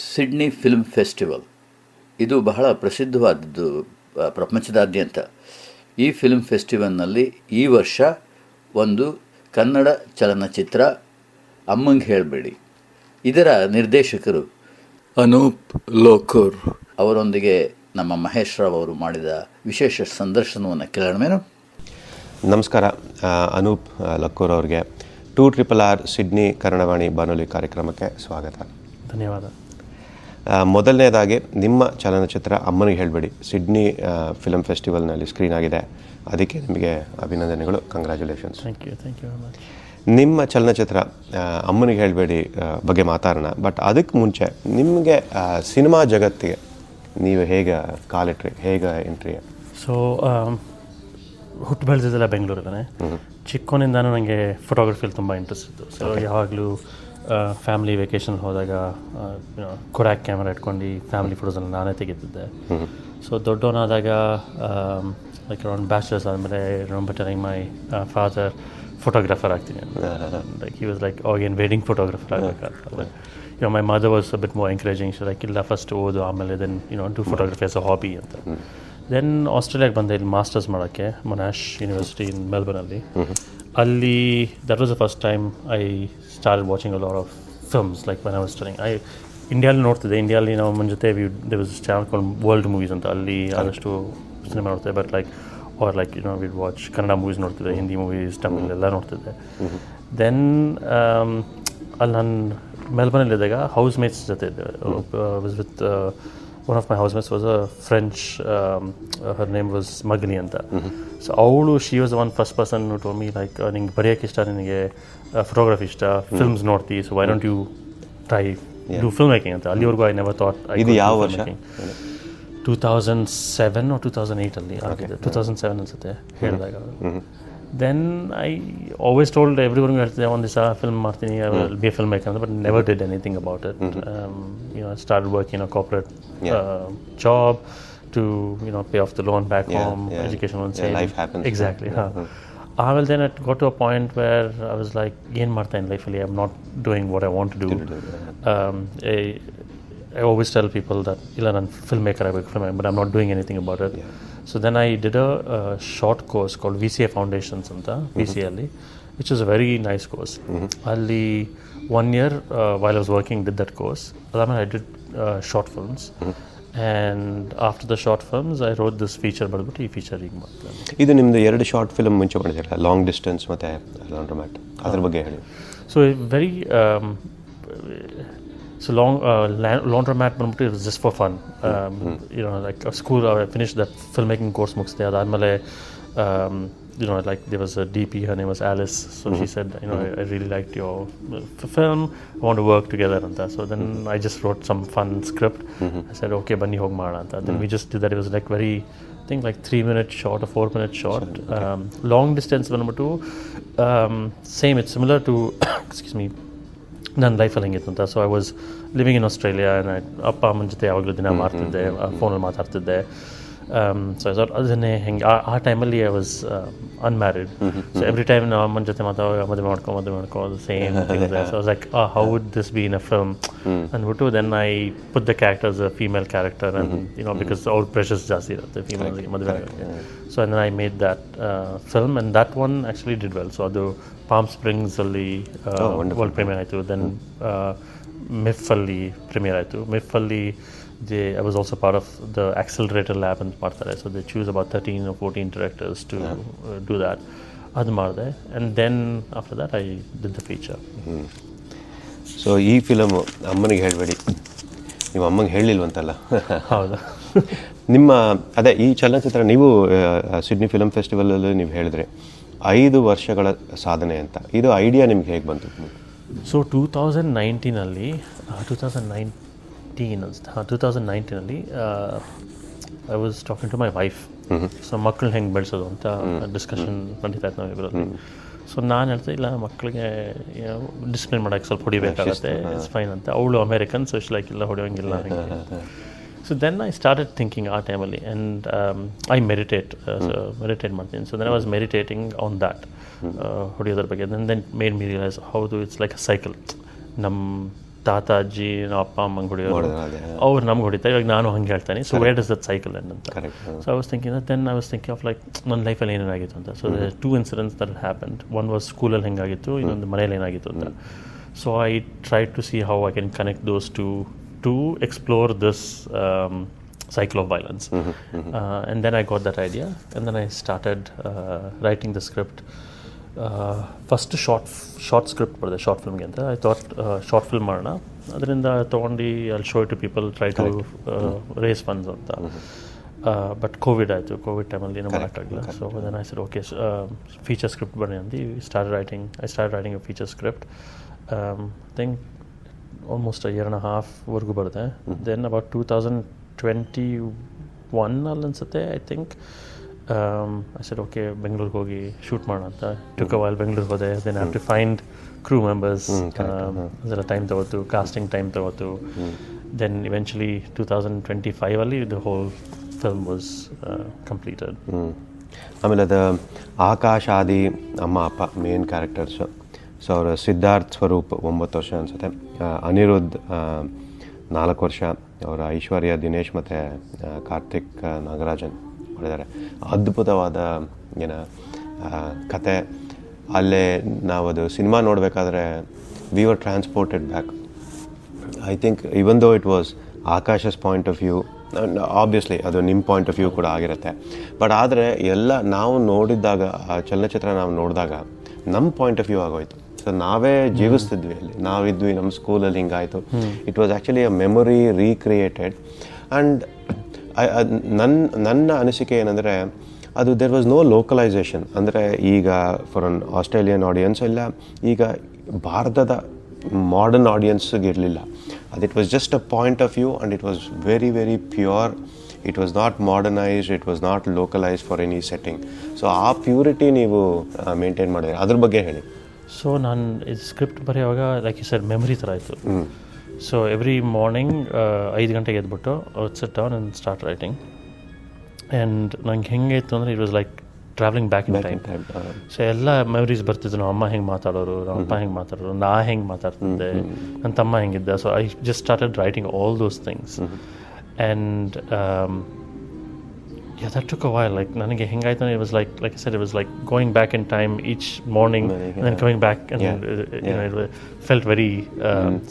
Sydney film festival ಇದು ಬಹಳ ಪ್ರಸಿದ್ಧವಾದದ್ದು ಪ್ರಪಂಚದಾದ್ಯಂತ. ಈ ಫಿಲ್ಮ್ ಫೆಸ್ಟಿವಲ್ನಲ್ಲಿ ಈ ವರ್ಷ ಒಂದು ಕನ್ನಡ ಚಲನಚಿತ್ರ ಅಮ್ಮಂಗೆ ಹೇಳಬೇಡಿ, ಇದರ ನಿರ್ದೇಶಕರು ಅನೂಪ್ ಲೋಕುರ್ ಅವರೊಂದಿಗೆ ನಮ್ಮ ಮಹೇಶ್ ರಾವ್ ಅವರು ಮಾಡಿದ ವಿಶೇಷ ಸಂದರ್ಶನವನ್ನು ಕೇಳೋಣವೇನು? ನಮಸ್ಕಾರ. ಅನೂಪ್ ಲಕ್ಕೂರ್ ಅವ್ರಿಗೆ 2RRR ಸಿಡ್ನಿ ಕನ್ನಡವಾಣಿ ಬಾನುಲಿ ಕಾರ್ಯಕ್ರಮಕ್ಕೆ ಸ್ವಾಗತ. ಧನ್ಯವಾದ. ಮೊದಲನೇದಾಗಿ ನಿಮ್ಮ ಚಲನಚಿತ್ರ ಅಮ್ಮನಿಗೆ ಹೇಳಬೇಡಿ ಸಿಡ್ನಿ ಫಿಲ್ಮ್ ಫೆಸ್ಟಿವಲ್ನಲ್ಲಿ ಸ್ಕ್ರೀನ್ ಆಗಿದೆ. ಅದಕ್ಕೆ ನಿಮಗೆ ಅಭಿನಂದನೆಗಳು, congratulations. Thank you very much. ನಿಮ್ಮ ಚಲನಚಿತ್ರ ಅಮ್ಮನಿಗೆ ಹೇಳಬೇಡಿ ಬಗ್ಗೆ ಮಾತಾಡೋಣ. ಬಟ್ ಅದಕ್ಕೆ ಮುಂಚೆ ನಿಮಗೆ ಸಿನಿಮಾ ಜಗತ್ತಿಗೆ ನೀವು ಹೇಗೆ ಕಾಲಿಟ್ರಿ, ಹೇಗೆ ಎಂಟ್ರಿ? ಸೊ ಹುಟ್ಟು ಬೆಳೆದಿದ್ದೆಲ್ಲ ಬೆಂಗಳೂರಲ್ಲೇ. ಚಿಕ್ಕವನಿಂದಾನು ನನಗೆ ಫೋಟೋಗ್ರಫಿಯಲ್ಲಿ ತುಂಬ ಇಂಟ್ರೆಸ್ಟ್ ಇತ್ತು. ಸೊ ಯಾವಾಗಲೂ ಫ್ಯಾಮಿಲಿ ವೆಕೇಷನ್ ಹೋದಾಗ ಕೊಡಾಕ್ ಕ್ಯಾಮ್ರಾ ಇಟ್ಕೊಂಡು ಫ್ಯಾಮಿಲಿ ಫೋಟೋಸನ್ನು ನಾನೇ ತೆಗಿತಿದ್ದೆ. ಸೊ ದೊಡ್ಡವನಾದಾಗ ಲೈಕ್ ಅರೌಂಡ್ ಬ್ಯಾಚಲರ್ಸ್ ಆದಮೇಲೆ remember telling my father photographer ಆಗ್ತೀನಿ ಅಂತ. ಲೈಕ್ ಹಿ ವಾಸ್ ಲೈಕ್ ಏನು ವೆಡ್ಡಿಂಗ್ ಫೋಟೋಗ್ರಾಫರ್ ಆಗಬೇಕಾದ್ರೆ my mother was a bit more encouraging. So like ಇಲ್ಲ ಫಸ್ಟ್ ಓದು, ಆಮೇಲೆ then do photography as a hobby ಅಂತ. ದೆನ್ ಆಸ್ಟ್ರೇಲಿಯಾಗೆ ಬಂದೆ ಇಲ್ಲಿ ಮಾಸ್ಟರ್ಸ್ ಮಾಡೋಕ್ಕೆ ಮೊನಾಶ್ ಯೂನಿವರ್ಸಿಟಿ ಇನ್ ಮೆಲ್ಬರ್ನಲ್ಲಿ. ಅಲ್ಲಿ that was the first time I started watching a lot of films. Like when I was studying ಇಂಡಿಯಾಲಿ ನೋಡ್ತಿದ್ದೆ. ಇಂಡಿಯಾಲಿ ನಾವು ನಮ್ಮ ಜೊತೆ they was channel called world movies ಅಂತ, ಅಲ್ಲಿ ಆದಷ್ಟು ಸಿನಿಮಾ ನೋಡ್ತಿದ್ದೆ. But like like we'd watch Kannada movies ನೋಡ್ತಿದ್ದೆ, ಹಿಂದಿ ಮೂವೀಸ್, ತಮಿಳ್ ಎಲ್ಲ ನೋಡ್ತಿದ್ದೆ. ದೆನ್ ಅಲ್ಲಿ ನಾನು ಮೆಲ್ಬರ್ನಲ್ಲಿದ್ದಾಗ ಹೌಸ್ ಮೇಟ್ಸ್ ಜೊತೆ ಇದ್ದೆ. Was with one of my housemates was a French, her name was Magni anta. So avulu, she was the first person who told me like ninge bariyake ishta, ninge photography ishta, films norti, so why don't you try do filmmaking anta. Allivargu I never thought I could do filmmaking. 2007 or 2008 alli agide. 2007 ಅನ್ಸುತ್ತೆ ಹೇಳಿದಾಗ. Then I always told everyone ಹೇಳ್ತಿದ್ದೆ ಒಂದು ದಿವಸ film ಮಾಡ್ತೀನಿ, I will be a filmmaker, but never did anything about it. I started working in a corporate job to pay off the loan back home, education loan saving. Life happens. Exactly. Well, then it got to a point where I was like, ಏನು ಮಾಡ್ತಾ ಇದ್ದೀನಿ ಲೈಫಲ್ಲಿ, I'm not doing what I want to do. I always tell people that ಇಲ್ಲ ನಾನು filmmaker ಆಗಬೇಕು, but I'm not doing anything about it. So then I did a short course called VCA Foundations anta, VCA alli, which was a very nice course. Alli 1 year while I was working did that course. Then I did short films. And after the short films I wrote this feature, but ಈ feature ಈಗ ಮಾಡ್ತೀನಿ. ಇದು ನಿಮ್ಮದು 2 short film ಮುಂಚೆ ಮಾಡಿದ್ದೀರಲ್ಲ, long distance ಮತ್ತು laundromat, ಅದ್ರ ಬಗ್ಗೆ ಹೇಳಿ. So very so laundromat ಬಂದ್ಬಿಟ್ಟು it was just for fun. Like a school, I finished that filmmaking course ಮುಗಿಸಿದೆ. ಅದಾದಮೇಲೆ like there was a DP, her name was Alice. So she said, I really liked your film, I want to work together anta. So then I just wrote some fun script. I said okay ಬನ್ನಿ ಹೋಗಿ ಮಾಡೋಣ ಅಂತ. Then we just did that. It was like very, I think like 3-minute short or 4-minute short. Long distance ಬಂದ್ಬಿಟ್ಟು same, it's similar to excuse me, ನನ್ನ ಲೈಫಲ್ಲಿ ಹೆಂಗಿತ್ತು ಅಂತ. So I was living in Australia. ಅಪ್ಪ ಅಮ್ಮನ ಜೊತೆ ಯಾವಾಗಲೂ ದಿನ ಮಾಡ್ತಿದ್ದೆ, ಫೋನಲ್ಲಿ ಮಾತಾಡ್ತಿದ್ದೆ. ಸೊ ಅದನ್ನೇ ಹೆಂಗೆ ಆ ಟೈಮಲ್ಲಿ I was unmarried. So every time ನಾವು ಅಮ್ಮನ ಜೊತೆ ಮದುವೆ ಮಾಡ್ಕೊ same thing. So like how would this be in a film ಅಂದ್ಬಿಟ್ಟು then I put the characters a female character and because ಅವ್ರ ಪ್ರೆಷರ್ಸ್ ಜಾಸ್ತಿ ಇರುತ್ತೆ ಫೀಮೇಲ್ಗೆ ಮದುವೆ ಆಗೋಕ್ಕೆ. So and then I made that film, and that one actually did well. So ಅದು palm springs ಅಲ್ಲಿ world premier ಆಯಿತು. ದೆನ್ ಮಿಫ್ ಅಲ್ಲಿ ಪ್ರೀಮಿಯರ್ ಆಯಿತು. ಮಿಫ್ ಅಲ್ಲಿ I was also part of the accelerator lab ಅಂತ ಮಾಡ್ತಾರೆ. So they choose about 13 or 14 directors to do that. ಅದು ಮಾಡಿದೆ. And then after that I did the feature. So ಈ ಫಿಲಮ್ ಅಮ್ಮನಿಗೆ ಹೇಳಬೇಡಿ, ನೀವು ಅಮ್ಮಂಗೆ ಹೇಳಿಲ್ವಂತಲ್ಲ? ಹೌದಾ? ನಿಮ್ಮ ಅದೇ ಈ ಚಲನಚಿತ್ರ ನೀವು ಸಿಡ್ನಿ ಫಿಲ್ಮ್ ಫೆಸ್ಟಿವಲಲ್ಲಿ ನೀವು ಹೇಳಿದ್ರಿ 5 ವರ್ಷಗಳ ಸಾಧನೆ ಅಂತ. ಇದು ಐಡಿಯಾ ನಿಮ್ಗೆ ಹೇಗೆ ಬಂತು? So 2019 2019 I was talking to my wife. So ಮಕ್ಕಳನ್ನ ಹೆಂಗೆ ಬೆಳೆಸೋದು ಅಂತ ಡಿಸ್ಕಷನ್ ನಡೀತಾ ಇತ್ತು ನಾವಿಬ್ಬರಲ್ಲಿ. ಸೊ ನಾನು ಹೇಳ್ತಾ ಇಲ್ಲ, ಮಕ್ಕಳಿಗೆ ಡಿಸಿಪ್ಲಿನ್ ಮಾಡೋಕ್ಕೆ ಸ್ವಲ್ಪ ಹೊಡಿಬೇಕಾಗತ್ತೆ, ಇಟ್ಸ್ ಫೈನ್ ಅಂತ. ಅವಳು ಅಮೇರಿಕನ್, ಸೊ ಇಷ್ಟು ಲೈಕ್ ಇಲ್ಲ ಹೊಡೆಯೋಂಗಿಲ್ಲ. So then I started thinking ಆ ಟೈಮಲ್ಲಿ, and I meditate ಮಾಡ್ತೀನಿ. So then I was meditating on that, ಹೊಡಿಯೋದ್ರ ಬಗ್ಗೆ. Then made me realize how it's like a cycle. ನಮ್ಮ ತಾತ ಅಜ್ಜಿ ನಮ್ಮ ಅಪ್ಪ ಅಮ್ಮಂಗೆ ಹೊಡಿಯೋರು, ನೋಡಿದ್ರೆ ಅದೇ. ಅವ್ರು ನಮ್ಗೆ ಹೊಡಿತಾರೆ. ಇವಾಗ ನಾನು ಹಂಗೆ ಹೇಳ್ತಾನೆ. So where does that cycle end ಅಂತ. Correct. So I was thinking of like ನನ್ನ ಲೈಫಲ್ಲಿ ಏನೇನಾಗಿತ್ತು ಅಂತ. So two incidents that happened. One was ಸ್ಕೂಲಲ್ಲಿ ಹೆಂಗಾಗಿತ್ತು, ಇನ್ನೊಂದು ಮನೇಲಿ ಏನಾಗಿತ್ತು ಅಂತ. So I try to see how I can connect those to explore this cycle of violence. And then I got that idea, and then I started writing the script. First short script for the short film ಗೆ ಅಂತ I thought short film ಮಾಡೋಣ, ಅದರಿಂದ ತೊಗೊಂಡು I'll show it to people, try to raise funds ಅಂತ. But Covid ಆಯಿತು. Covid ಟೈಮಲ್ಲಿ ಏನೂ ಮಾಡೋಕ್ಕಾಗಲಿಲ್ಲ. So then I said okay, feature script ಬನ್ನಿ ಅಂದು I started writing a feature script. I think almost a year and a half ವರೆಗೂ ಬರುತ್ತೆ. Then about 2021 ಅಲ್ಲಿ ಅನ್ಸುತ್ತೆ, I think I said okay ಬೆಂಗಳೂರಿಗೆ ಹೋಗಿ ಶೂಟ್ ಮಾಡೋಣ ಅಂತ. ಟುಕ್ ಅ ವೈಲ್ ಬೆಂಗಳೂರಿಗೆ ಹೋದೆ. Then have to find crew members, ಅದೆಲ್ಲ ಟೈಮ್ ತಗೋತು, ಕಾಸ್ಟಿಂಗ್ ಟೈಮ್ ತಗೋತು. ದೆನ್ ಇವೆಂಚುಲಿ 2025 ಅಲ್ಲಿ the whole film was completed. ಆಮೇಲೆ ಅದು ಆಕಾಶ್, ಆದಿ, ಅಮ್ಮ ಅಪ್ಪ ಮೇನ್ ಕ್ಯಾರೆಕ್ಟರ್ಸು. ಸೊ ಅವರು ಸಿದ್ಧಾರ್ಥ್ ಸ್ವರೂಪ್ 9 ವರ್ಷ ಅನಿಸುತ್ತೆ, ಅನಿರುದ್ಧ್ 4 ವರ್ಷ, ಅವರ ಐಶ್ವರ್ಯ, ದಿನೇಶ್ ಮತ್ತು ಕಾರ್ತಿಕ್ ನಾಗರಾಜನ್ ಮಾಡಿದ್ದಾರೆ. ಅದ್ಭುತವಾದ ಕತೆ. ಅಲ್ಲೇ ನಾವು ಅದು ಸಿನಿಮಾ ನೋಡಬೇಕಾದ್ರೆ we were transported back. I think even though it was Akash's point of view, obviously ಅದು ನಿಮ್ಮ ಪಾಯಿಂಟ್ ಆಫ್ ವ್ಯೂ ಕೂಡ ಆಗಿರುತ್ತೆ. ಬಟ್ ಆದರೆ ಎಲ್ಲ ನಾವು ನೋಡಿದ್ದಾಗ, ಆ ಚಲನಚಿತ್ರ ನಾವು ನೋಡಿದಾಗ ನಮ್ಮ ಪಾಯಿಂಟ್ ಆಫ್ ವ್ಯೂ ಆಗೋಯ್ತು. ಸೊ ನಾವೇ ಜೀವಿಸ್ತಿದ್ವಿ ಅಲ್ಲಿ, ನಾವಿದ್ವಿ, ನಮ್ಮ ಸ್ಕೂಲಲ್ಲಿ ಹಿಂಗಾಯಿತು. It was actually a memory recreated. And ನನ್ನ ಅನಿಸಿಕೆ ಏನಂದರೆ, ಅದು ದೇರ್ ವಾಸ್ ನೋ ಲೋಕಲೈಸೇಷನ್. ಅಂದರೆ ಈಗ ಫಾರ್ ಅನ್ ಆಸ್ಟ್ರೇಲಿಯನ್ ಆಡಿಯನ್ಸ್ ಇಲ್ಲ, ಈಗ ಭಾರತದ ಮಾಡರ್ನ್ ಆಡಿಯನ್ಸ್ಗೆ ಇರಲಿಲ್ಲ. ಅದು it was just a point of view and it was very very pure. It was not modernised, it was not localised for any setting. So ಆ purity ನೀವು maintain ಮಾಡಿದ್ರೆ, ಅದ್ರ ಬಗ್ಗೆ ಹೇಳಿ. ಸೊ ನಾನು ಇದು ಸ್ಕ್ರಿಪ್ಟ್ ಬರೆಯುವಾಗ ಲೈಕ್ ಯು ಸೆಡ್ ಮೆಮರಿ ಥರ ಆಯಿತು. ಸೊ ಎವ್ರಿ ಮಾರ್ನಿಂಗ್ 5 ಗಂಟೆಗೆ ಎದ್ಬಿಟ್ಟು sit down and start writing. And ನಂಗೆ ಹೆಂಗೆ ಇತ್ತು ಅಂದರೆ it was like travelling back in time. So ಎಲ್ಲ ಮೆಮರೀಸ್ ಬರ್ತಿದ್ದು. ನಮ್ಮ ಅಮ್ಮ ಹೆಂಗೆ ಮಾತಾಡೋರು, ನಮ್ಮ ಅಪ್ಪ ಹೆಂಗೆ ಮಾತಾಡೋರು, ನಾ ಹೆಂಗೆ ಮಾತಾಡ್ತಿದ್ದೆ, ನನ್ನ ತಮ್ಮ ಹೆಂಗಿದ್ದೆ. So I just started writing all those things. And yeah, that took a while. Like ನನಗೆ ಹೆಂಗಾಯ್ತು, it was like I said, it was like going back in time each morning and then coming back, and you know, it felt very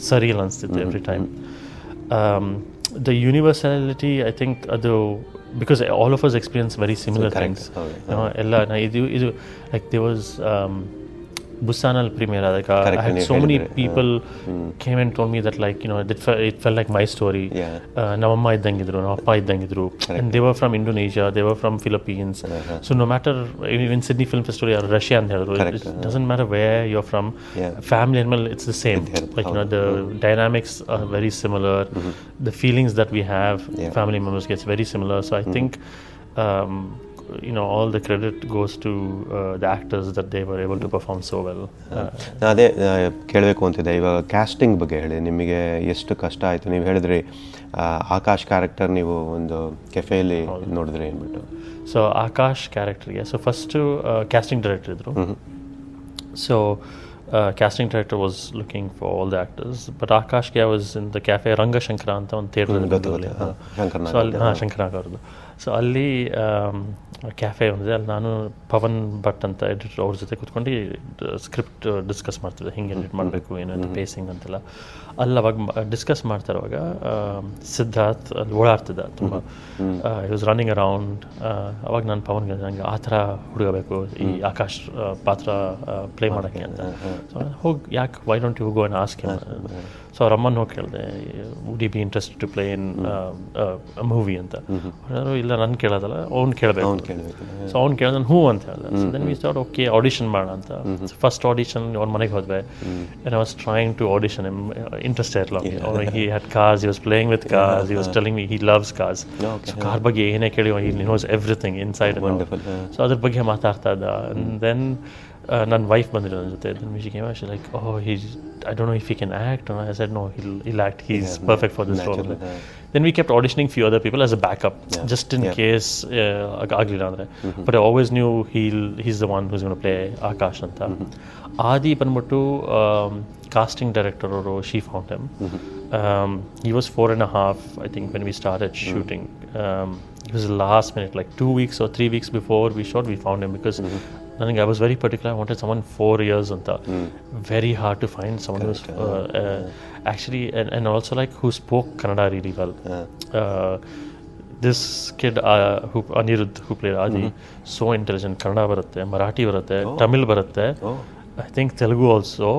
surreal ಅನಿಸ್ತಿತ್ತು every time. The universality, I think, ಅದು because all of us experience very similar things. You know, ಎಲ್ಲ ಇದು like there was Busanal premiere, like I had so many people came and told me that, like, you know, it felt like my story. ನಮ್ಮ ಅಮ್ಮ ಇದ್ದಂಗಿದ್ರು, ನಮ್ಮ ಅಪ್ಪ ಇದ್ದಂಗಿದ್ರು, and they were from Indonesia, they were from Philippines. So no matter in Sydney Film Festival or Russia and ಹೇಳಿದ್ರು, it doesn't matter where you're from, family animal, it's the same. Like, you know, the dynamics are very similar. The feelings that we have, family members, gets very similar. So I think you know, all the credit goes to the actors that they were able to perform so well. ಅದೇ ಕೇಳಬೇಕು ಅಂತಿದ್ದೆ. ಇವಾಗ casting ಬಗ್ಗೆ ಹೇಳಿ, ನಿಮಗೆ ಎಷ್ಟು ಕಷ್ಟ ಆಯಿತು? ನೀವು ಹೇಳಿದ್ರಿ ಆಕಾಶ್ ಕ್ಯಾರೆಕ್ಟರ್ ನೀವು ಒಂದು ಕೆಫೆಯಲ್ಲಿ ನೋಡಿದ್ರಿ ಅಂದ್ಬಿಟ್ಟು. ಸೊ ಆಕಾಶ್ ಕ್ಯಾರೆಕ್ಟರ್ಗೆ ಫಸ್ಟು ಕ್ಯಾಸ್ಟಿಂಗ್ ಡೈರೆಕ್ಟರ್ ಇದ್ದರು. So casting director was looking for all the actors, but Akashge I was in the cafe Rangashankara ಅಂತ ಒಂದು ಥಿಯೇಟರ್ ಅಲ್ಲಿ. ಸೊ ಅಲ್ಲಿ ಶಂಕರನಾಗ್ ಅವ್ರದ್ದು. ಸೊ ಅಲ್ಲಿ ಕ್ಯಾಫೆ ಒಂದಿದೆ, ಅಲ್ಲಿ ನಾನು ಪವನ್ ಭಟ್ ಅಂತ ಎಡಿಟರ್ ಅವ್ರ ಜೊತೆ ಕೂತ್ಕೊಂಡು ಸ್ಕ್ರಿಪ್ಟ್ ಡಿಸ್ಕಸ್ ಮಾಡ್ತಿದ್ದೆ, ಹಿಂಗೆ ಎಡಿಟ್ ಮಾಡಬೇಕು ಏನು ಅಂತ, ಪೇಸಿಂಗ್ ಅಂತೆಲ್ಲ. ಅಲ್ಲಿ ಅವಾಗ ಡಿಸ್ಕಸ್ ಮಾಡ್ತಾ ಇರುವಾಗ ಸಿದ್ಧಾರ್ಥ್ ಅಲ್ಲಿ ಓಡಾಡ್ತಿದ್ದ ತುಂಬ. He was running around. ಅವಾಗ ನಾನು ಪವನ್ಗೆ ನಂಗೆ ಆ ಥರ ಹುಡುಗ ಬೇಕು ಈ ಆಕಾಶ್ ಪಾತ್ರ ಪ್ಲೇ ಮಾಡೋಕ್ಕೆ ಅಂತ. ಸೊ ಹೋಗಿ ಯಾಕೆ, why don't you go and ask him. So ಅವ್ರ ಅಮ್ಮನ ಹೋಗಿ ಕೇಳಿದೆ, would you be interested to play in movie ಅಂತ. ಇಲ್ಲ ನಾನು ಕೇಳೋದಲ್ಲ, ಅವ್ನು ಕೇಳಬೇಕು. ಸೊ ಅವ್ನು ಕೇಳಿದ, ಹ್ಞೂ ಅಂತ ಹೇಳಿದೆ. So then we start okay audition ಮಾಡೋಣ ಅಂತ. ಫಸ್ಟ್ ಆಡಿಷನ್ ಅವ್ರ ಮನೆಗೆ ಹೋದ್ವಿ. And I was trying to audition him. Interest ಇರಲ್ಲ ಅವ್ನಿಗೆ. He had cars, he was playing with cars, he was telling me he loves cars. So car ಬಗ್ಗೆ ಏನೇ ಕೇಳಿ he knows everything inside. So ಅದ್ರ ಬಗ್ಗೆ ಮಾತಾಡ್ತಾ ಇದ್ದ. ಆ್ಯಂಡ್ ದೆನ್ ನನ್ನ ವೈಫ್ ಬಂದಿರೋ ನನ್ನ ಜೊತೆ. Then she came, she like, oh, I don't know if he can act. And I said, no, he'll act. He's perfect for this role. Then we kept auditioning few other people as a backup, just in case agli andre. But I always knew he's the one who's going to play Akash anta. Adi ಬಂದ್ಬಿಟ್ಟು casting director, she found him. He was 4.5, I think, when we started shooting. It was the last minute, like 2 weeks or 3 weeks before we shot, we found him because I was very particular. I wanted someone 4 years anta. Very hard to find someone who's actually, and also like who spoke Kannada really well. This kid, who Anirudh, who played Adi, so intelligent. Kannada baratte, Marathi baratte, Tamil baratte. I think Telugu also.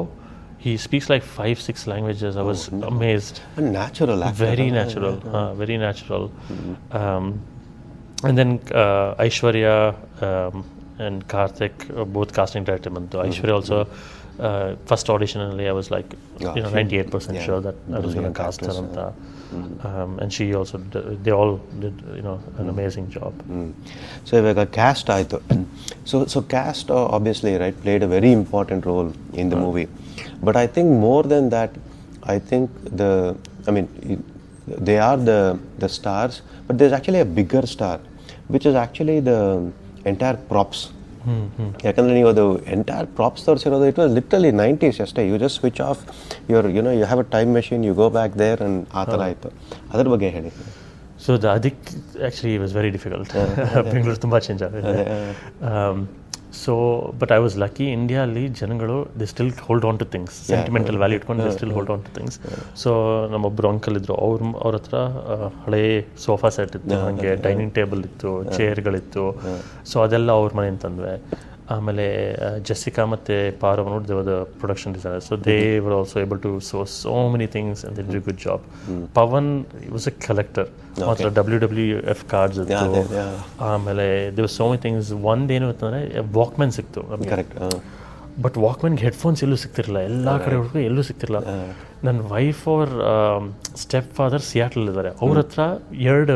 He speaks like 5-6 languages. I was amazed. A natural actor. Very natural. Very natural. And then Aishwarya and Karthik, both casting director bantu. Aishwarya also, first audition only, I was like, 98% sure that I was going to cast her anta. And she also, they all did, an amazing job. So ivaga cast ಆಯಿತು. So cast obviously, right, played a very important role in the movie. But I think more than that, I think they are the stars, but there's actually a bigger star, which is actually the entire props. ಯಾಕಂದರೆ ನೀವು ಅದು entire props ತೋರಿಸಿರೋದು it was literally 90s ಅಷ್ಟೇ. You just switch off your you have a time machine, you go back there and ಆ ಥರ ಆಯಿತು. ಅದ್ರ ಬಗ್ಗೆ ಹೇಳಿ. ಸೊ ಅದಕ್ಕೆ actually it was very difficult. Bengaluru ತುಂಬ ಚೇಂಜ್ ಆಗಿದೆ. So but I was lucky. ಇಂಡಿಯಾದಲ್ಲಿ ಜನಗಳು they still hold on to things, sentimental value ಇಟ್ಕೊಂಡು they still hold on to things. So ನಮ್ಮೊಬ್ಬರು ಅಂಕಲ್ ಇದ್ದರು, ಅವ್ರ ಹತ್ರ ಹಳೇ ಸೋಫಾ ಸೆಟ್ ಇತ್ತು, ಹಾಗೆ ಡೈನಿಂಗ್ ಟೇಬಲ್ ಇತ್ತು, ಚೇರ್ಗಳಿತ್ತು. ಸೊ ಅದೆಲ್ಲ ಅವ್ರ ಮನೆಯಿಂದ ತಂದ್ವಿ. ಆಮೇಲೆ ಜೆಸಿಕಾ ಮತ್ತು ಪಾರವ್ ದೇವದ production designer. So they were also able to so many things and they did good job. Pavan was a collector. ಮಾತ್ರ WWF ಕಾರ್ಡ್ಸ್ ಇತ್ತು. ಆಮೇಲೆ ದೇವ್ ಸೋ ಮೆನಿ ಥಿಂಗ್ಸ್. ಒಂದೇನು ಅಂತಂದರೆ ವಾಕ್ಮ್ಯಾನ್ ಸಿಕ್ತು ನಮಗೆ. ಬಟ್ ವಾಕ್ಮ್ಯಾನ್ಗೆ ಹೆಡ್ಫೋನ್ಸ್ ಎಲ್ಲೂ ಸಿಗ್ತಿರಲಿಲ್ಲ, ಎಲ್ಲ ಕಡೆ ಹುಡುಗ ಎಲ್ಲೂ ಸಿಗ್ತಿರಲಿಲ್ಲ. ನನ್ನ ವೈಫ್ ಅವ್ರ ಸ್ಟೆಪ್ ಫಾದರ್ ಸಿಯಾಟಲ್ ಇದ್ದಾರೆ, ಅವ್ರ ಹತ್ರ 2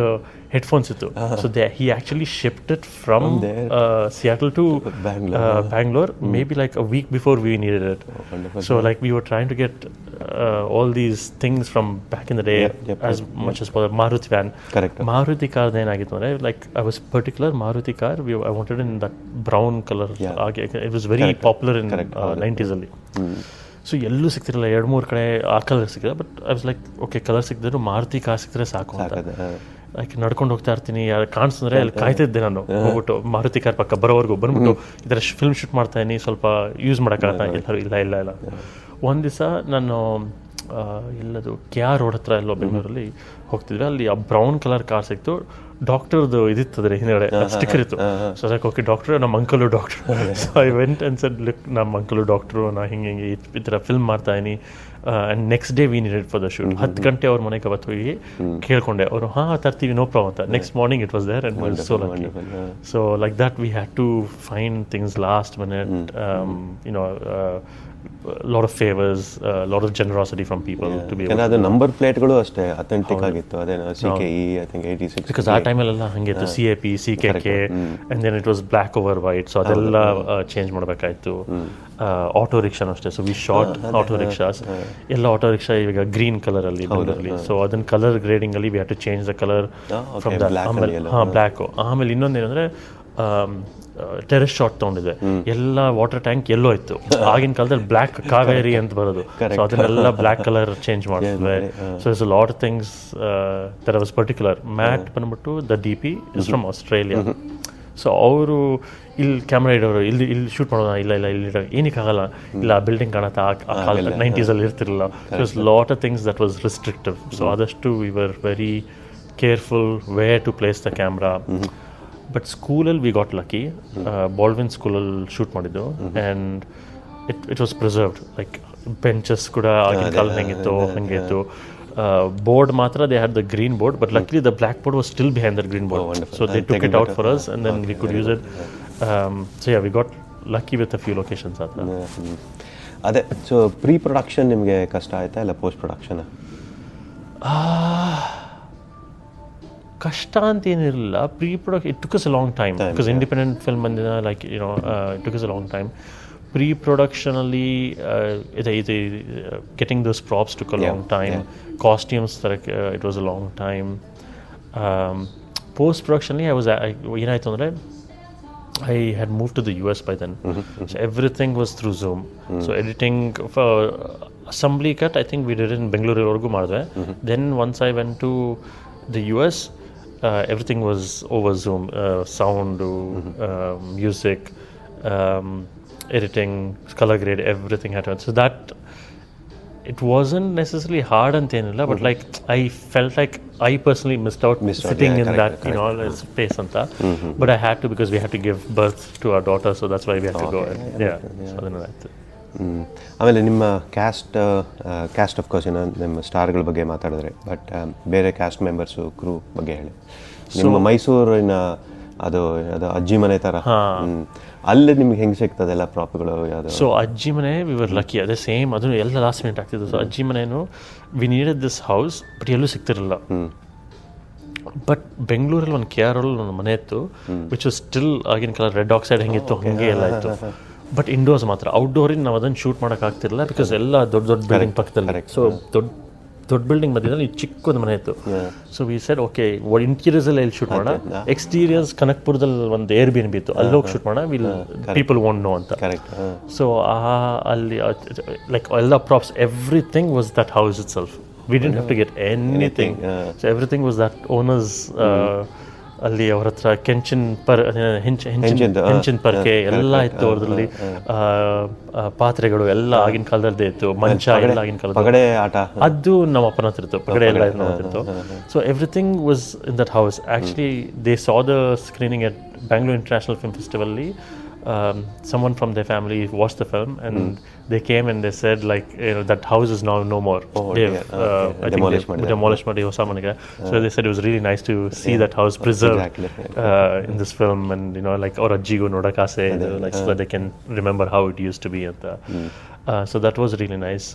ಹೆಡ್ಫೋನ್ಸ್ ಇತ್ತು. So he actually shipped it from Seattle to Bangalore, maybe like a week before we needed it. So like we were trying to get all these things from back in the day, as much as possible. Maruti van. Correct. Maruti car then ಆಗಿತ್ತು ಅಂದ್ರೆ, like I was particular Maruti car, I wanted in that brown color. It was very popular in 90s ಅಲ್ಲಿ. So ಎಲ್ಲೂ ಸಿಗ್ತಿರಲಿಲ್ಲ, 2-3 ಕಡೆ ಆ colour ಸಿಕ್ಕಿದೆ. But I was like, okay colour ಸಿಕ್ಕಿದ್ರು Maruti car ಸಿಕ್ಕಿದ್ರೆ ಸಾಕು ಅಂತ. ಲೈಕ್ ನಡ್ಕೊಂಡು ಹೋಗ್ತಾ ಇರ್ತೀನಿ, ಕಾಣಿಸಿದ್ರೆ ಅಲ್ಲಿ ಕಾಯ್ತಿದ್ದೆ ನಾನು. ಹೋಗ್ಬಿಟ್ಟು ಮಾರುತಿ ಕಾರ್ ಪಕ್ಕ ಬರೋವರೆಗೂ ಬಂದ್ಬಿಟ್ಟು ಈ ಥರ ಫಿಲ್ಮ್ ಶೂಟ್ ಮಾಡ್ತಾ ಇದೀನಿ, ಸ್ವಲ್ಪ ಯೂಸ್ ಮಾಡೋಕ್ಕಾಗತ್ತಾ? ಎಲ್ಲರೂ ಇಲ್ಲ. ಒಂದು ದಿವಸ ನಾನು ಎಲ್ಲದು KR ರೋಡ್ ಹತ್ರ ಎಲ್ಲೋ ಬೆಂಗಳೂರಲ್ಲಿ ಹೋಗ್ತಿದ್ವಿ. ಅಲ್ಲಿ ಆ ಬ್ರೌನ್ ಕಲರ್ ಕಾರ್ ಸಿಕ್ತು. ಡಾಕ್ಟರ್ದು ಇದಿತ್ತದ್ರೆ ಹಿಂದ್ಗಡೆ ಸ್ಟಿಕ್ಕರ್ ಇತ್ತು. ಸೊ ಲೈಕ್ ಓಕೆ ಡಾಕ್ಟರ್, ನಮ್ಮ uncle doctor. So I went and said look, ನಮ್ಮ ಅಂಕಲು ಡಾಕ್ಟ್ರು, ನಾ ಹಿಂಗೆ ಈ ಥರ ಫಿಲ್ಮ್ ಮಾಡ್ತಾ ಇದೀನಿ. And next day we needed for the shoot. 10 ಗಂಟೆ ಅವ್ರ ಮನೆಗೆ ಅವತ್ತು ಹೋಗಿ ಕೇಳ್ಕೊಂಡೆ. ಅವರು ತರ್ತೀವಿ, ನೋ ಪ್ರಾಬ್ಲಮ್ ಅಂತ. Next morning it was there and was so lucky. So like that we had to find things last minute. lot of favors, lot of generosity from people to be able to. And number ಪ್ಲೇಟ್ಗಳು ಅಷ್ಟೇ authentic ಆಗಿತ್ತು. ಅದೇನೋ CKE I think 86, because ಆ ಟೈಮಲ್ಲೆಲ್ಲ ಹಂಗೆ ಇತ್ತು, CAP CKK and then it was black over white. So ಅದೆಲ್ಲ change ಮಾಡಬೇಕಾಯ್ತು. ಆಟೋ ರಿಕ್ಷಾನು ಅಷ್ಟೇ. So we shot auto rickshaws. ಎಲ್ಲ ಆಟೋ ರಿಕ್ಷಾ ಇವಾಗ ಗ್ರೀನ್ ಕಲರ್ ಅಲ್ಲಿ ಬಂದಿರಲಿ. ಸೊ ಅದನ್ನ ಕಲರ್ ಗ್ರೇಡಿಂಗ್ ಅಲ್ಲಿ we have to change the colour from that. ಆಮೇಲೆ ಬ್ಲ್ಯಾಕ್. ಆಮೇಲೆ ಇನ್ನೊಂದೇನಂದ್ರೆ ಟೆರೆಸ್ ಶಾಟ್ ತೊಗೊಂಡಿದೆ. ಎಲ್ಲ ವಾಟರ್ ಟ್ಯಾಂಕ್ ಎಲ್ಲೋ ಇತ್ತು. ಆಗಿನ ಕಾಲದಲ್ಲಿ ಬ್ಲ್ಯಾಕ್ ಕಾವೇರಿ ಅಂತ ಬರೋದು. ಸೊ ಅದನ್ನೆಲ್ಲ ಬ್ಲ್ಯಾಕ್ ಕಲರ್ ಚೇಂಜ್ ಮಾಡಿದ್ವಿ. So it's a lot of things that was particular. Matt ಬಂದ್ಬಿಟ್ಟು the DP is from Australia. So ಅವರು ಇಲ್ಲಿ ಕ್ಯಾಮ್ರಾ ಇಡೋರು, ಇಲ್ಲಿ ಶೂಟ್ ಮಾಡೋಣ, ಇಲ್ಲ ಇಲ್ಲಿ ಏನಕ್ಕಾಗಲ್ಲ, ಇಲ್ಲ ಬಿಲ್ಡಿಂಗ್ ಕಾಣುತ್ತಾ, ಆ ಕಾಲ 90s ಅಲ್ಲಿ ಇರ್ತಿರಲಿಲ್ಲ. So it's lot of things that was restrictive. So ಆದಷ್ಟು we were very careful where to place the camera. But ಸ್ಕೂಲಲ್ಲಿ ವಿ ಗಾಟ್ ಲಕ್ಕಿ. ಬಾಲ್ವಿನ್ ಸ್ಕೂಲಲ್ಲಿ ಶೂಟ್ ಮಾಡಿದ್ದು and it was preserved. Like benches ಕೂಡ ಆಗಿನ ಕಾಲ ಹೆಂಗಿತ್ತು ಹಂಗೆ ಇತ್ತು. ಬೋರ್ಡ್ ಮಾತ್ರ they had the green board, but luckily the black board was still behind the green board. So they took it out for us and then we could use it. So yeah we got lucky with a few locations ಆ ಥರ. ಅದೇ. So pre production ನಿಮಗೆ ಕಷ್ಟ ಆಯ್ತಾ ಇಲ್ಲ post production? ಕಷ್ಟ ಅಂತ ಏನಿರಲಿಲ್ಲ. Pre production it took us a long time because independent film ಬಂದಿದೆ. Like it took us a long time. ಪ್ರೀ ಪ್ರೊಡಕ್ಷನಲ್ಲಿ ಇದು getting those props took a long time. Costumes ತರಕ್ಕೆ it was a long time. ಪೋಸ್ಟ್ ಪ್ರೊಡಕ್ಷನ್ಲಿ ಏನಾಯಿತು ಅಂದರೆ I had moved to the US by then. So everything was through Zoom. So editing for assembly cut, I think we did it in Bangalore. Then once I went to the US, everything was over Zoom. Sound, music, editing, color grade, everything had to. So that it wasn't necessarily hard and thinilla, but like I felt like I personally missed out sitting in that space anta. But I had to, because we had to give birth to our daughter, so that's why we had to go. So ಅದನ್ನ ಆಯ್ತು. ಆಮೇಲೆ ನಿಮ್ಮ caste of course ನಿಮ್ಮ ಸ್ಟಾರ್ಗಳ ಬಗ್ಗೆ ಮಾತಾಡಿದ್ರೆ, but ಬೇರೆ caste members ಕ್ರೂ ಬಗ್ಗೆ ಹೇಳಿ. ನಿಮ್ಮ ಮೈಸೂರಿನ ಅದು ಅಜ್ಜಿ ಮನೆ ಥರ, ಅಲ್ಲಿ ನಿಮ್ಗೆ ಹೆಂಗೆ ಸಿಗ್ತದೆ ಎಲ್ಲ ಪ್ರಾಪ್ಗಳು ಯಾವುದು? ಸೊ ಅಜ್ಜಿ ಮನೆ ವಿ ವರ್ ಲಕ್ಕಿ, ಅದೇ ಸೇಮ್ ಅದು ಎಲ್ಲ ಲಾಸ್ಟ್ ಮಿನಿಟ್ ಆಗ್ತಿತ್ತು. ಸೊ ಅಜ್ಜಿ ಮನೇನು we needed this house, but ಎಲ್ಲೂ ಸಿಗ್ತಿರಲಿಲ್ಲ. ಬಟ್ ಬೆಂಗಳೂರಲ್ಲಿ ಒಂದು KR ಒಂದು ಮನೆ ಇತ್ತು, ವಿಚ್ ವಾಸ್ ಸ್ಟಿಲ್ ಆಗಿನ ಕಾಲ ರೆಡ್ ಆಕ್ಸೈಡ್ ಹೆಂಗಿತ್ತು ಹಂಗೆ ಎಲ್ಲ ಇತ್ತು. ಬಟ್ ಇಂಡೋರ್ಸ್ ಮಾತ್ರ, ಔಟ್ಡೋರಿಗೆ ನಾವು ಅದನ್ನು ಶೂಟ್ ಮಾಡೋಕ್ಕಾಗ್ತಿರಲಿಲ್ಲ, ಬಿಕಾಸ್ ಎಲ್ಲ ದೊಡ್ಡ ದೊಡ್ಡ ಬಿಲ್ಡಿಂಗ್ ಪಕ್ಕದಲ್ಲಿ. ಸೊ ದೊಡ್ಡ ಬಿಲ್ಡಿಂಗ್ ಮಧ್ಯದಲ್ಲಿ ಚಿಕ್ಕದು ಮನೆ ಇತ್ತು. So we said okay, interiors ಎಲ್ಲಿ ಶೂಟ್ ಮಾಡೋಣ, ಎಕ್ಸ್ಟೀರಿಯರ್ಸ್ ಕನಕ್ಪುರದಲ್ಲಿ ಒಂದು Airbnb ಇತ್ತು, ಅಲ್ಲಿ ಹೋಗಿ ಶೂಟ್ ಮಾಡೋಣ, ವಿಲ್ ಪೀಪಲ್ ವಾಂಟ್ ನೋ ಅಂತ. ಸೊ ಅಲ್ಲಿ ಲೈಕ್ ಎಲ್ಲ props, everything was that house itself. We didn't have to get anything. So everything was that owners. ಅಲ್ಲಿ ಅವ್ರ ಹತ್ರ ಹೆಂಚಿನ ಪರ್ಕೆ ಎಲ್ಲ ಇತ್ತು, ಅವ್ರದ್ರಲ್ಲಿ ಪಾತ್ರೆಗಳು ಎಲ್ಲ ಆಗಿನ ಕಾಲದಲ್ಲೇ ಇತ್ತು, ಮಂಚ ಎಲ್ಲ ಆಗಿನ ಕಾಲದ ಅದು ನಮ್ಮ ಅಪ್ಪನ ಹತ್ರ ಇತ್ತು, ಪಗಡೆ ಎಲ್ಲ ಇತ್ತು. So everything was in that house. Actually they saw the screening at Bangalore international film ಫೆಸ್ಟಿವಲ್ಲಿ. Someone from their family watched the film and they came and they said like, that house is now no more. Demolished Madi Osamanige. So they said it was really nice to see that house preserved in this film, and like or Ajjigo Nodakase, like so that they can remember how it used to be. So that was really nice.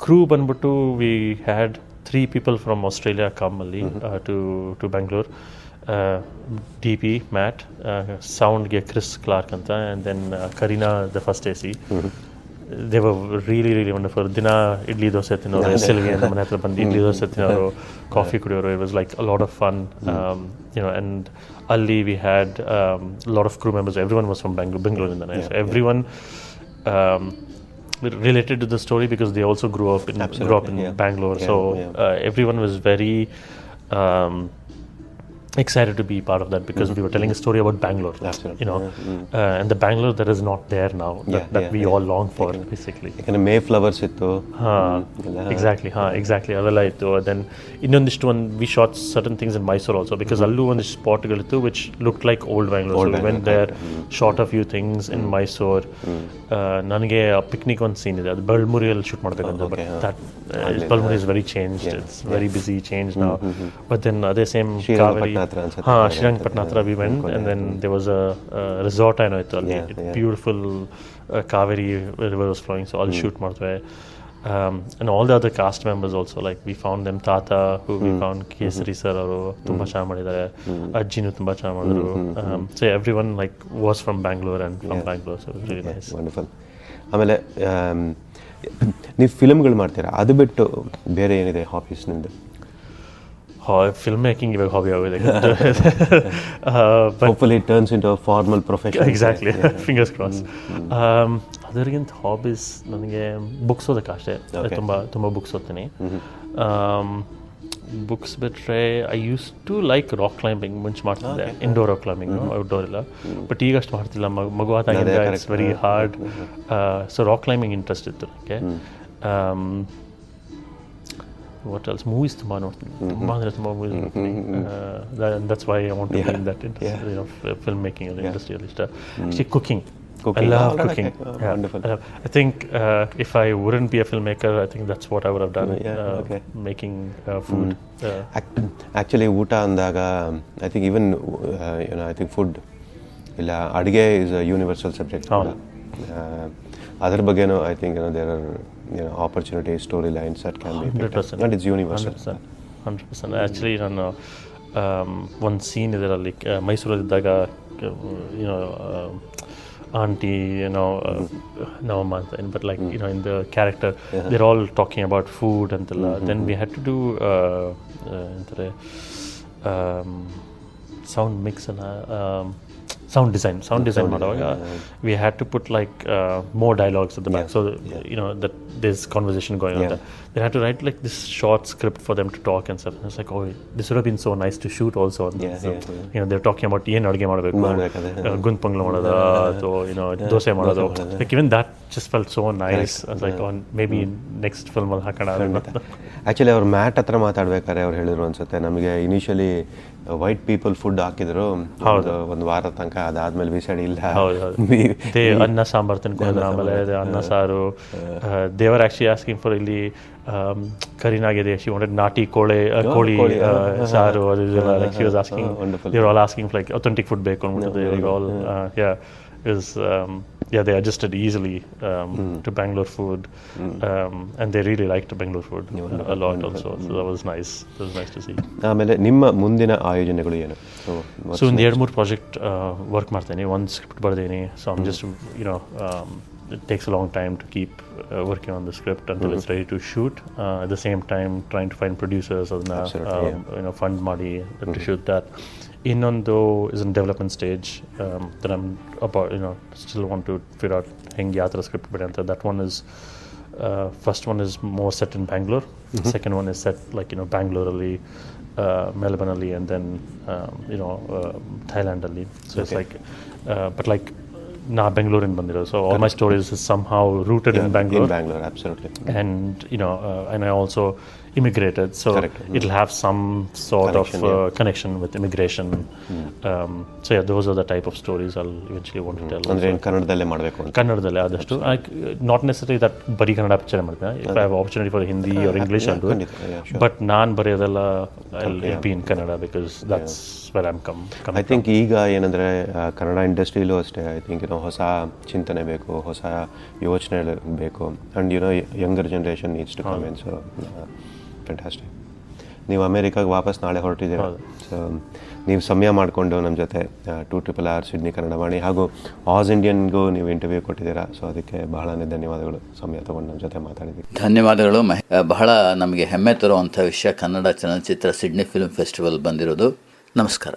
Crew banbuttu, we had 3 people from Australia come ali to Bangalore. DP Matt, sound ge Chris Clark anta, and then Karina, the first AC. They were really really wonderful. Dina idli dosa tinoru, Sylvia namane hatra bandi idli dosa tinoru, coffee kudiyoru. It was like a lot of fun. And alli we had a lot of crew members. Everyone was from Bangalore in the night. So everyone related to the story because they also grew up in Bangalore. So everyone was very excited to be part of that, because we were telling a story about Bangalore. And the Bangalore that is not there now, that we all long for, basically. Like Mayflowers ittu. Exactly. Avella ittu. Then innondishtu one we shot certain things in Mysore also, because allu one spotgal ittu which looked like old Bangalore. So we went there, shot a few things in Mysore. Nanage a picnic one scene ide, adu Balmuriyal shoot madbekanta, but that Balmuri is very changed. It's very busy, changed now. But then other same Kaveri, Srirangapatna we went, and then there was a resort I know it, beautiful Kaveri river was flowing, so all shoot madve. And all the other cast members also, like we found them, Tata, who we found Kesari sir ಅವರು ತುಂಬಾ ಚೆನ್ನಾಗಿ ಮಾಡಿದ್ದಾರೆ, ಅಜ್ಜಿನೂ ತುಂಬಾ ಚೆನ್ನಾಗಿ ಮಾಡಿದ್ರು. So everyone like was from Bangalore and from Bangalore, so it was really nice. Wonderful. ಆಮೇಲೆ ನೀವು ಫಿಲ್ಮ್ಗಳು ಮಾಡ್ತೀರಾ, ಅದು ಬಿಟ್ಟು ಬೇರೆ ಏನಿದೆ ಹಾಬೀಸ್ ನಿಮ್ದು? Film making ಇವಾಗ ಹಾಬಿ ಆಗಿದೆ. Hopefully it turns into a formal profession. Exactly. Fingers crossed. ಅದರಿಗಿಂತ ಹಾಬೀಸ್ ನನಗೆ ಬುಕ್ಸ್ ಓದಕ್ಕೆ ಅಷ್ಟೇ. ತುಂಬ ಬುಕ್ಸ್ ಓದ್ತೀನಿ. ಬುಕ್ಸ್ ಬಿಟ್ಟರೆ I used to like rock climbing. ಮುಂಚೆ ಮಾಡ್ತಿದ್ದೆ, ಇಂಡೋರ್ ರಾಕ್ ಕ್ಲೈಂಬಿಂಗ್, ಔಟ್ಡೋರ್ ಇಲ್ಲ. ಬಟ್ ಈಗ ಅಷ್ಟು ಮಾಡ್ತಿಲ್ಲ, ಮಗುವಾದಾಗಿಂದ it's very hard. So rock climbing interest ಇತ್ತು ನನಗೆ. What else? Movies ತುಂಬ ನೋಡ್ತೀನಿ, ತುಂಬ ಮೂವೀಸ್ ನೋಡ್ತೀನಿ. That's why I want to be in that industry, film making industry ಅಲ್ಲಿ ಇಷ್ಟ. Actually cooking. I love cooking. Wonderful. I think if I wouldn't be a filmmaker, I think that's what I would have done. Making food. Actually ಊಟ ಅಂದಾಗ I think even I think food ಇಲ್ಲ ಅಡುಗೆ is a universal subject. ಅದರ ಬಗ್ಗೆನೂ I think there are opportunities, storylines that can be 100%, and it's universal. 100%. Actually ನಾನು ಒಂದು scene ಇದರಲ್ಲಿ ಮೈಸೂರಲ್ಲಿದ್ದಾಗ auntie, Navamma anta, but like in the character they're all talking about food antalla. Then we had to do sound mix and sound design ಮಾಡುವಾಗ we had to put like more dialogues at the back, so you know that there's conversation going on there. They had to write like this short script for them to talk and stuff, and it's like, oh, this would have been so nice to shoot also. You know, they're talking about ಏನು ಅಡುಗೆ ಮಾಡಬೇಕು, ಗುಂತ್ ಪೊಂಗಲ್ ಮಾಡೋದು, ಅಥವಾ you know dosa ಮಾಡೋದು, like even that just felt so nice. I was like, oh, maybe next film ಅಲ್ಲಿ ಹಾಕೋಣ. Actually ಅವ್ರು mat ಹತ್ರ ಮಾತಾಡ್ಬೇಕಾದ್ರೆ ಅವ್ರು ಹೇಳಿದ್ರು ಅನ್ಸುತ್ತೆ, ನಮಗೆ ಇನಿಷಿಯಲಿ ವೈಟ್ ಪೀಪಲ್ ಫುಡ್ ಹಾಕಿದ್ರು ಒಂದು ವಾರ ತನಕ, ಅದಾದ್ಮೇಲೆ ವಿಸೈಡ್ ಇಲ್ಲ, ಅನ್ನ ಸಾಂಬಾರು ತಿನ್ಕೊಂಡಿದ್ರು, ಆಮೇಲೆ ಅನ್ನ ಸಾರು. ದೇವರ್ ಆಕ್ಚುಲಿ ಆಸ್ಕಿಂಗ್ ಫಾರ್ ಇಲ್ಲಿ ಕರೀನಾಗಿದೆ, ಶಿ ವಾಂಟೆಡ್ ನಾಟಿ ಕೋಳಿ ಸಾರು, ಅದು ಇದೆಲ್ಲ, like she was asking, they are all asking for like authentic food ಬೇಕು ಅಂದ್ಬಿಟ್ಟು. They all they adjusted easily to Bangalore food, and they really liked Bangalore food a lot also. So that was nice. It was nice to see. ಆಮೇಲೆ ನಿಮ್ಮ ಮುಂದಿನ ಆಯೋಜನೆಗಳು ಏನು? So ಒಂದು 2-3 project work ಮಾಡ್ತೇನೆ. ಒಂದು script ಬರ್ದೇನೆ, so I'm just it takes a long time to keep working on the script until it's ready to shoot. At the same time trying to find producers adna fund ಮಾಡಿ to shoot that. Innondu is in development stage that I'm about, still want to figure out hengi yaatra script bade. That one is first one is more set in Bangalore. Second one is set like Bangalore alli, Melbourne alli, and then Thailand alli. So it's like but like na Bangalore in bandiro, so all my stories is somehow rooted in Bangalore. In Bangalore, absolutely. And and I also immigrated, so it'll have some sort of connection with immigration. So yeah, those are the type of stories I'll eventually want to tell. Andre kannadadalle madbeku anta. Kannadadalle adashtu, not necessarily that bari kannada picture madtene. If I have opportunity for Hindi or English, I'll do it. But naan bariyadella I'll be in Kannada, because that's where I'm coming. I think ಈಗ ಏನಂದ್ರೆ ಕನ್ನಡ ಇಂಡಸ್ಟ್ರಿಲೂ ಅಷ್ಟೇ, I think ಹೊಸ ಚಿಂತನೆ ಬೇಕು, ಹೊಸ ಯೋಚನೆ ಬೇಕು, and younger generation needs to come in. So fantastic. ನೀವು ಅಮೇರಿಕಾಗೆ ವಾಪಸ್ ನಾಳೆ ಹೊರಟಿದ್ದೀರಾ, ಸೊ ನೀವು ಸಮಯ ಮಾಡಿಕೊಂಡು ನಮ್ಮ ಜೊತೆ 2RRR ಸಿಡ್ನಿ ಕನ್ನಡ ವಾಣಿ ಹಾಗೂ ಆಸ್ ಇಂಡಿಯನ್ಗೂ ನೀವು ಇಂಟರ್ವ್ಯೂ ಕೊಟ್ಟಿದ್ದೀರಾ. ಸೊ ಅದಕ್ಕೆ ಬಹಳನೇ ಧನ್ಯವಾದಗಳು, ಸಮಯ ತೊಗೊಂಡು ನಮ್ಮ ಜೊತೆ ಮಾತಾಡಿದ್ದೀವಿ. ಧನ್ಯವಾದಗಳು. ಬಹಳ ನಮಗೆ ಹೆಮ್ಮೆ ತರುವಂಥ ವಿಷಯ, ಕನ್ನಡ ಚಲನಚಿತ್ರ ಸಿಡ್ನಿ ಫಿಲ್ಮ್ ಫೆಸ್ಟಿವಲ್ ಬಂದಿರೋದು. ನಮಸ್ಕಾರ.